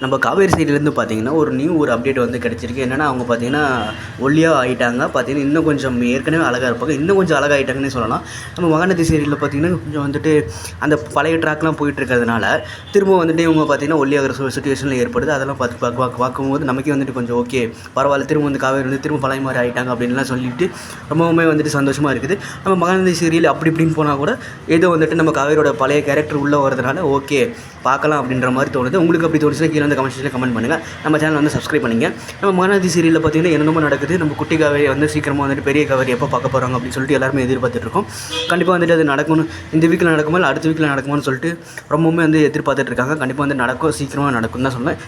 நம்ம காவேரி சைட்லேருந்து பார்த்தீங்கன்னா, ஒரு அப்டேட் வந்து கிடைச்சிருக்கு. என்னன்னா, அவங்க பார்த்தீங்கன்னா, ஒல்லியா ஆயிட்டாங்க. பார்த்தீங்கன்னா, இன்னும் கொஞ்சம் ஏற்கனவே அழகா இருப்பாங்க. இன்னும் கொஞ்சம் அழகா ஆயிட்டாங்கன்னே சொல்லலாம். நம்ம மகாநதி சீரியல்ல பார்த்தீங்கன்னா, கொஞ்சம் வந்துட்டு அந்த பழைய ட்ராக்லாம் போயிட்டு இருக்கிறதுனால, திரும்ப வந்துட்டு இவங்க பார்த்தீங்கன்னா, ஒல்லியாகிற சிச்சுவேஷன்ல ஏற்படுது. அதெல்லாம் பார்த்து பார்க்கும்போது நமக்கே வந்துட்டு கொஞ்சம் ஓகே, பரவாயில்ல. திரும்ப வந்து காவேரி வந்து திரும்ப பழைய மாரி ஆயிட்டாங்க அப்படின்லாம் சொல்லிட்டு ரொம்பவுமே வந்துட்டு சந்தோஷமா இருக்குது. நம்ம மகாநதி சீரியல் அப்படி இப்படின்னு போனா கூட, ஏதோ வந்துட்டு நம்ம காவேரியோட பழைய கேரக்டர் உள்ள வரதுனால, ஓகே பார்க்கலாம் அப்படின்ற மாரி தோணுது. உங்களுக்கு அப்படி தோணுச்சுன்னா கீழ வந்து கமெண்ட் செக்ஷன்ல கமெண்ட் பண்ணுங்கள். நம்ம சேனல் வந்து சப்ஸ்கிரைப் பண்ணிங்க. நம்ம மகாநதி சீரியலில் பார்த்தீங்கன்னா என்னென்னமோ நடக்குது. நம்ம குட்டி காவேரி வந்து சீக்கிரமாக வந்துட்டு பெரிய காவேரி எப்போ பார்க்க போகிறாங்க அப்படின்னு சொல்லிட்டு எல்லாருமே எதிர்பார்த்துட்ருக்கோம். கண்டிப்பாக வந்துட்டு அது நடக்கணும். இந்த வீக்கில் நடக்குமா இல்லை அடுத்த வீக்கில் நடக்குமான்னு சொல்லிட்டு ரொம்பவுமே வந்து எதிர்பார்த்துட்ருக்காங்க. கண்டிப்பாக வந்து நடக்கும், சீக்கிரமாக நடக்கும்னு தான் சொல்லுவேன்.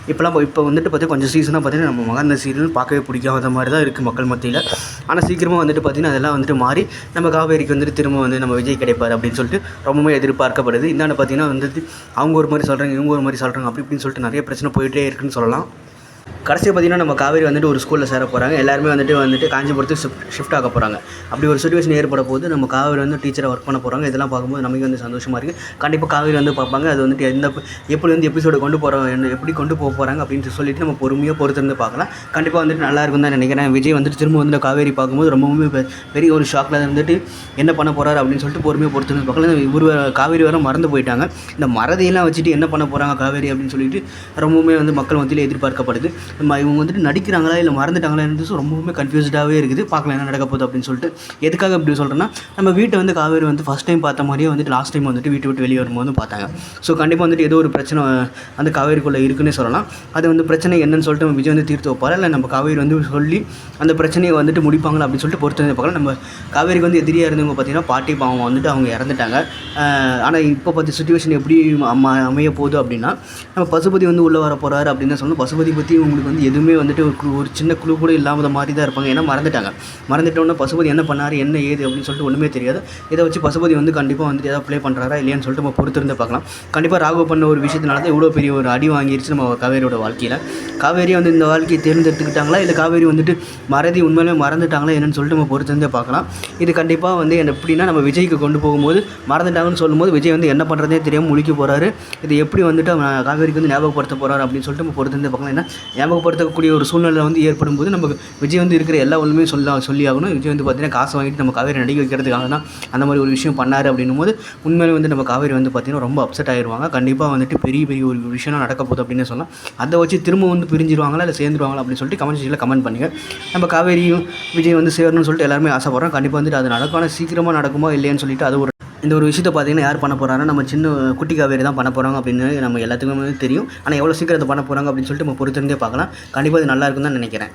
இப்போ வந்துட்டு பார்த்தீங்கன்னா கொஞ்சம் சீசனாக பார்த்தீங்கன்னா நம்ம மகாநதி சீரியல் பார்க்கவே பிடிக்காத மாதிரி தான் இருக்குது மக்கள் மத்தியில். ஆனால் சீக்கிரமாக வந்துட்டு பார்த்தீங்கன்னா அதெல்லாம் வந்துட்டு மாறி நம்ம காவேரிக்கு வந்துட்டு திரும்ப வந்து நம்ம விஜய் கிடைப்பார் அப்படின்னு சொல்லிட்டு ரொம்பவே எதிர்பார்க்கப்படுது. இந்தாண்ட பார்த்தீங்கன்னா வந்துட்டு அவங்க ஒரு மாதிரி சொல்கிறாங்க, இவங்க ஒரு மாதிரி சொல்கிறாங்க, அப்படி இப்படின்னு சொல்லிட்டு நிறைய பிரச்சனை போயிட்டே இருக்குன்னு சொல்லலாம். கடைசியாக பார்த்தீங்கன்னா நம்ம காவேரி வந்துட்டு ஒரு ஸ்கூலில் சேர போகிறாங்க. எல்லாருமே வந்துட்டு காஞ்சிபுரத்துக்கு ஷிஃப்ட் ஆக போகிறாங்க. அப்படி ஒரு சிச்சுவேஷன் ஏற்பட போது நம்ம காவேரி வந்து டீச்சராக ஒர்க் பண்ண போகிறாங்க. இதெல்லாம் பார்க்கும்போது நமக்கு வந்து சந்தோஷமாக இருக்குது. கண்டிப்பாக காவேரி வந்து பார்ப்பாங்க. அது வந்துட்டு எப்படி வந்து எபிசோடு எப்படி கொண்டு போக போகிறாங்க அப்படின்னு சொல்லிட்டு நம்ம பொறுமையாக பொறுத்திருந்து பார்க்கலாம். கண்டிப்பாக வந்துட்டு நல்லா இருக்கும் தான் நினைக்கிறேன். விஜய் வந்துட்டு திரும்ப வந்து காவேரி பார்க்கும்போது ரொம்பவுமே பெரிய ஒரு ஷாக்கில் இருந்துட்டு என்ன பண்ண போகிறாரு அப்படின்னு சொல்லிட்டு பொறுமையாக பொறுத்திருந்து பார்க்கலாம். இவர் காவேரி வர மறந்து போயிட்டாங்க. இந்த மறதியெல்லாம் வச்சுட்டு என்ன பண்ண போகிறாங்க காவேரி அப்படின்னு சொல்லிட்டு ரொம்பவுமே வந்து மக்கள் மத்தியில் எதிர்பார்க்கப்படுது. இவங்க வந்துட்டு நடிக்கிறாங்களா இல்லை மறந்துட்டாங்களா ரொம்பவுமே கன்ஃபியூஸ்டாகவே இருக்குது. பார்க்கலாம் என்ன நடக்க போகுது அப்படின்னு சொல்லிட்டு. எதுக்காக இப்படி சொல்கிறேன்னா, நம்ம வீட்டை வந்து காவேரி வந்து ஃபஸ்ட் டைம் பார்த்த மாதிரியே வந்துட்டு லாஸ்ட் டைம் வந்துட்டு வீட்டை விட்டு வெளியே வரும்போது பார்த்தாங்க. ஸோ கண்டிப்பாக வந்துட்டு ஏதோ ஒரு பிரச்சனை அந்த காவேரிக்குள்ளே இருக்குன்னே சொல்லலாம். அது வந்து பிரச்சனை என்னன்னு சொல்லிட்டு நம்ம விஜய் வந்து தீர்த்து வைப்பாரா இல்லை நம்ம காவேரி வந்து சொல்லி அந்த பிரச்சனையை வந்துட்டு முடிப்பாங்களா அப்படின்னு சொல்லிட்டு பொறுத்து வந்து பார்க்கலாம். நம்ம காவேரிக்கு வந்து எதிரியாக இருந்தவங்க பார்த்தீங்கன்னா பாட்டி பாவம் வந்துட்டு அவங்க இறந்துட்டாங்க. ஆனால் இப்போ பார்த்து சுச்சுவேஷன் எப்படி அமைய போகுது அப்படின்னா, நம்ம பசுபதி வந்து உள்ளே வர போகிறாரு அப்படின்னு தான் சொல்லணும். பசுபதி பற்றி உங்களுக்கு வந்து எதுவுமே வந்துட்டு ஒரு சின்ன குழு கூட இல்லாத மாதிரி தான் இருப்பாங்க. ஏன்னா மறந்துட்டோன்னா பசுபதி என்ன பண்ணார் என்ன ஏது அப்படின்னு சொல்லிட்டு ஒன்றுமே தெரியாது. இதை வச்சு பசுபதி வந்து கண்டிப்பாக வந்துட்டு ஏதாவது ப்ளே பண்ணுறாரா இல்லையான்னு சொல்லிட்டு நம்ம பொறுத்திருந்து பார்க்கலாம். கண்டிப்பாக ராகு பண்ண ஒரு விஷயத்தினால தான் இவ்வளோ பெரிய ஒரு அடி வாங்கிருச்சு நம்ம காவேரியோட வாழ்க்கையில். காவேரியை வந்து இந்த வாழ்க்கையை தேர்ந்தெடுத்துக்கிட்டாங்களா இல்லை காவேரி வந்துட்டு மறதி உண்மையிலே மறந்துட்டாங்களா என்னன்னு சொல்லிட்டு நம்ம பொறுத்திருந்தே பார்க்கலாம். இது கண்டிப்பாக வந்து எப்படின்னா நம்ம விஜய்க்கு கொண்டு போகும்போது மறந்துட்டாங்கன்னு சொல்லும்போது விஜய் வந்து என்ன பண்ணுறதே தெரியாமல் முழிக்க போகிறாரு. இது எப்படி வந்துட்டு காவேரிக்கு வந்து ஞாபகப்படுத்த போகிறாரு அப்படின்னு சொல்லிட்டு நம்ம பொறுத்திருந்தே பார்க்கலாம். ஏன்னா ஞாபகப்படுத்தக்கூடிய ஒரு சூழ்நிலை வந்து ஏற்படும் போது நமக்கு விஜய் வந்து இருக்கிற எல்லா ஒன்றுமே சொல்லி ஆகணும். விஜய் வந்து பார்த்தீங்கன்னா காசு வாங்கிட்டு நம்ம காவேரி நடிக்க வைக்கிறதுக்காக தான் அந்த மாதிரி ஒரு விஷயம் பண்ணார் அப்படின்னும் போது உண்மையிலே வந்து நம்ம காவேரி வந்து பார்த்தீங்கன்னா ரொம்ப அப்செட் ஆகிடுவாங்க. கண்டிப்பாக வந்துட்டு பெரிய ஒரு விஷயம் நடக்க போகுது அப்படின்னு சொல்லலாம். அதை வச்சு திரும்ப வந்து பிரிஞ்சிருவாங்களா இல்லை சேர்ந்துருவாங்களா அப்படின்னு சொல்லிட்டு கமெண்ட் செக்ஷனில் கமெண்ட் பண்ணுங்கள். நம்ம காவேரியும் விஜய் வந்து சேரணும்னு சொல்லிட்டு எல்லாருமே ஆசைப்படுறோம். கண்டிப்பாக வந்துட்டு அது நடக்கும். ஆனால் சீக்கிரமாக நடக்குமா இல்லையான்னு சொல்லிட்டு அது இந்த ஒரு விஷயத்தை பார்த்தீங்கன்னா யார் பண்ண போகிறாங்கன்னா நம்ம சின்ன குட்டி காவேரி தான் பண்ண போகிறாங்க அப்படின்னு நம்ம எல்லாத்துக்குமே தெரியும். ஆனால் எவ்வளோ சீக்கிரம் அதை பண்ண போகிறாங்க அப்படின்னு சொல்லிட்டு நம்ம பொறுத்திருந்தே பார்க்கலாம். கண்டிப்பாக அது நல்லா இருக்குன்னு தான் நினைக்கிறேன்.